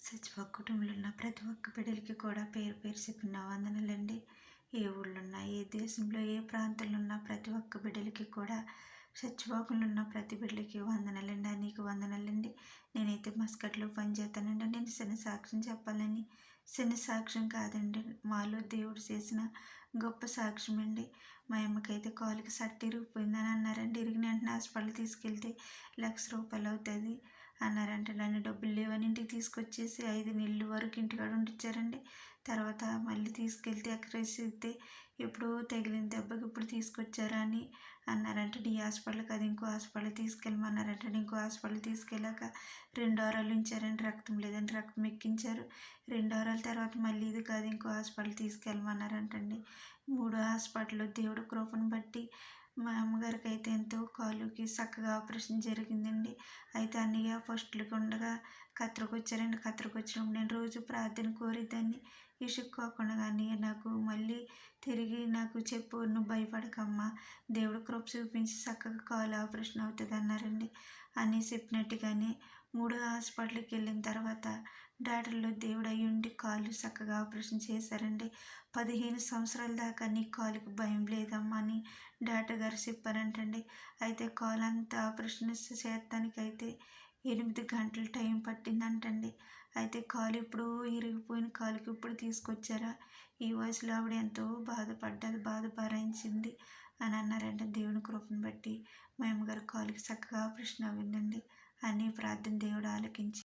సచివ కుటుంబంలో ఉన్న ప్రతి ఒక్క బిడ్డలకి కూడా పేరు పేరు చెప్పిన వందనాలండి. ఏ ఊళ్ళో ఉన్నా, ఏ దేశంలో, ఏ ప్రాంతంలో ఉన్న ప్రతి ఒక్క బిడ్డలకి కూడా సచివాకులు ఉన్న ప్రతి బిడ్డలకి వందనాలండి. నీకు వందనాలండి. నేనైతే మస్కట్లో పనిచేస్తానండి. నేను చిన్న సాక్ష్యం చెప్పాలని, చిన్న సాక్ష్యం కాదండి, మాలో దేవుడు చేసిన గొప్ప సాక్ష్యం అండి. మా అమ్మకైతే కాలుకి సట్టు ఇరిగిపోయిందని అన్నారండి. ఇరిగిన వెంటనే హాస్పిటల్ తీసుకెళ్తే ₹1,00,000 అవుతుంది అన్నారంటే, నన్ను డబ్బులు లేవని ఇంటికి తీసుకొచ్చేసి 5 నెలల వరకు ఇంటికాడ ఉండిచ్చారండి. తర్వాత మళ్ళీ తీసుకెళ్తే ఎక్స్రేస్ ఇస్తే ఎప్పుడో తగిలిన దెబ్బకి ఇప్పుడు తీసుకొచ్చారా అని అన్నారంటే, ఈ హాస్పిటల్ కాదు ఇంకో హాస్పిటల్ తీసుకెళ్ళమన్నారంటే, ఇంకో హాస్పిటల్ తీసుకెళ్ళాక 2 వారాలు ఉంచారండి. రక్తం లేదని రక్తం ఎక్కించారు. 2 వారాల తర్వాత మళ్ళీ ఇది కాదు ఇంకో హాస్పిటల్ తీసుకెళ్ళమన్నారంటండి. 3 హాస్పిటల్ దేవుడి కృపను బట్టి మా అమ్మగారికి అయితే ఎంతో కాలుకి చక్కగా ఆపరేషన్ జరిగిందండి. అయితే అన్నయ్య ఫస్ట్‌కి ఉండగా కత్తిరికొచ్చారండి. కత్తిరికొచ్చినప్పుడు నేను రోజు ప్రార్థన కోరేదాన్ని. ఇసుక్కోకుండా అన్నయ్య నాకు మళ్ళీ తిరిగి నాకు చెప్పు, నువ్వు భయపడకమ్మా, దేవుడు కృప చూపించి చక్కగా కాలు ఆపరేషన్ అవుతుంది అన్నారండి. అని చెప్పినట్టుగానే 3 హాస్పిటల్కి వెళ్ళిన తర్వాత డాక్టర్లు దేవుడు అయ్యి ఉండి కాలు చక్కగా ఆపరేషన్ చేశారండి. 15 సంవత్సరాల దాకా నీ కాలుకి భయం లేదమ్మా అని డాక్టర్ గారు చెప్పారంటండి. అయితే కాలు అంతా ఆపరేషన్ చేస్తానికైతే 8 గంటలు టైం పట్టిందంటండి. అయితే కాలు ఇప్పుడు ఇరిగిపోయిన కాలుకి ఇప్పుడు తీసుకొచ్చారా, ఈ వయసులో ఆవిడ ఎంతో బాధపడ్డది, బాధ భరించింది అని అన్నారంటే, దేవుని కృపను బట్టి మా అమ్మగారి కాలుకి చక్కగా ఆపరేషన్ అవ్విందండి. అని ప్రార్థన దేవుడు ఆలకించి